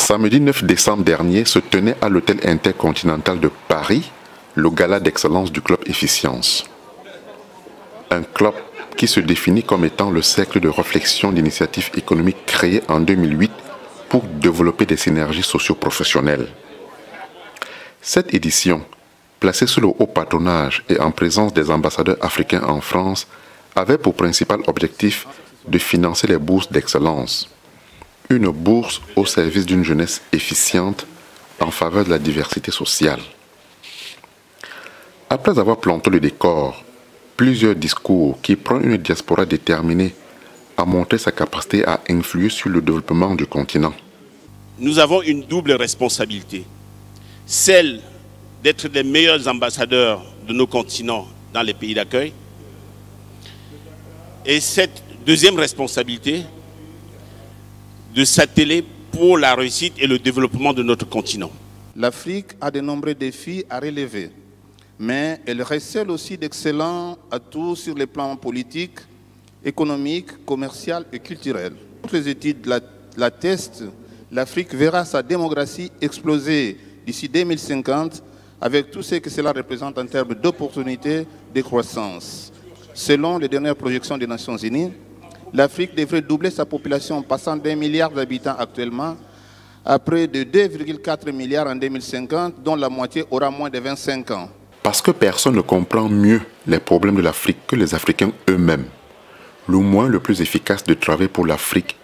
Samedi 9 décembre dernier se tenait à l'hôtel intercontinental de Paris le gala d'excellence du club Efficience. Un club qui se définit comme étant le cercle de réflexion d'initiatives économiques créé en 2008 pour développer des synergies socio-professionnelles. Cette édition, placée sous le haut patronage et en présence des ambassadeurs africains en France, avait pour principal objectif de financer les bourses d'excellence. Une bourse au service d'une jeunesse efficiente en faveur de la diversité sociale. Après avoir planté le décor, plusieurs discours qui prennent une diaspora déterminée à montrer sa capacité à influer sur le développement du continent. Nous avons une double responsabilité. Celle d'être les meilleurs ambassadeurs de nos continents dans les pays d'accueil. Et cette deuxième responsabilité, de s'atteler pour la réussite et le développement de notre continent. L'Afrique a de nombreux défis à relever, mais elle recèle aussi d'excellents atouts sur les plans politiques, économiques, commerciaux et culturels. Toutes les études l'attestent, l'Afrique verra sa démographie exploser d'ici 2050 avec tout ce que cela représente en termes d'opportunités de croissance. Selon les dernières projections des Nations Unies, l'Afrique devrait doubler sa population, passant d'1 milliard d'habitants actuellement à près de 2,4 milliards en 2050, dont la moitié aura moins de 25 ans. Parce que personne ne comprend mieux les problèmes de l'Afrique que les Africains eux-mêmes. Le moyen le plus efficace de travailler pour l'Afrique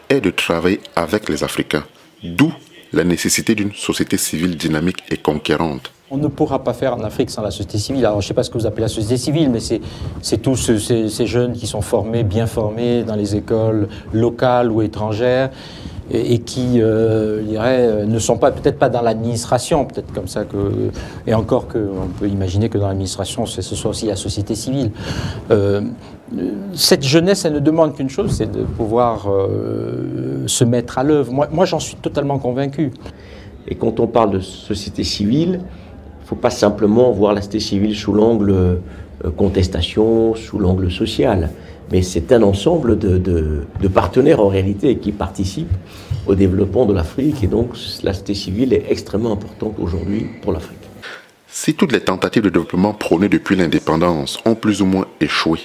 est de travailler avec les Africains, d'où la nécessité d'une société civile dynamique et conquérante. On ne pourra pas faire en Afrique sans la société civile. Alors, je ne sais pas ce que vous appelez la société civile, mais c'est tous ces jeunes qui sont formés, bien formés dans les écoles locales ou étrangères et qui, je dirais, ne sont peut-être pas dans l'administration, peut-être comme ça que... Et encore qu'on peut imaginer que dans l'administration, ce soit aussi la société civile. Cette jeunesse, elle ne demande qu'une chose, c'est de pouvoir se mettre à l'œuvre. Moi j'en suis totalement convaincu. Et quand on parle de société civile, il ne faut pas simplement voir la société civile sous l'angle contestation, sous l'angle social. Mais c'est un ensemble de partenaires en réalité qui participent au développement de l'Afrique. Et donc la société civile est extrêmement importante aujourd'hui pour l'Afrique. Si toutes les tentatives de développement prônées depuis l'indépendance ont plus ou moins échoué,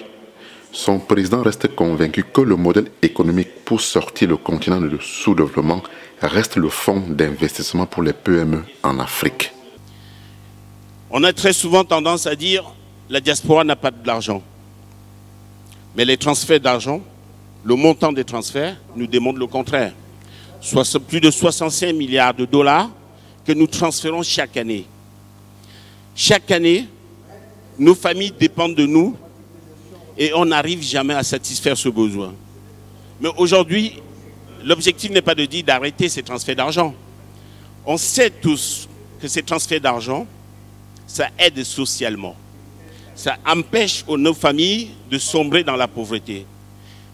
son président reste convaincu que le modèle économique pour sortir le continent du sous-développement reste le fonds d'investissement pour les PME en Afrique. On a très souvent tendance à dire que la diaspora n'a pas de l'argent. Mais les transferts d'argent, le montant des transferts nous démontre le contraire. Plus de 65 milliards de dollars que nous transférons chaque année. Chaque année, nos familles dépendent de nous et on n'arrive jamais à satisfaire ce besoin. Mais aujourd'hui, l'objectif n'est pas de dire d'arrêter ces transferts d'argent. On sait tous que ces transferts d'argent, ça aide socialement. Ça empêche nos familles de sombrer dans la pauvreté.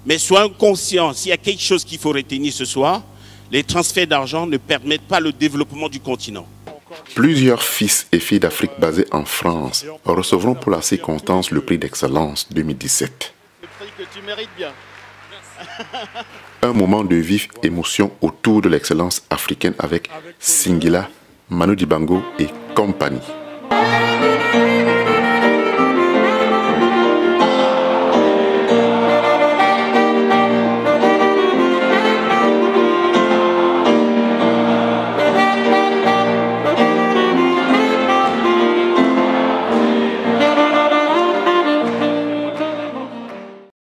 Mais soyons conscients, s'il y a quelque chose qu'il faut retenir ce soir, les transferts d'argent ne permettent pas le développement du continent. Plusieurs fils et filles d'Afrique basés en France recevront pour la circonstance le prix d'excellence 2017. Le prix que tu mérites bien. Un moment de vive émotion autour de l'excellence africaine avec Singila, Manu Dibango et compagnie.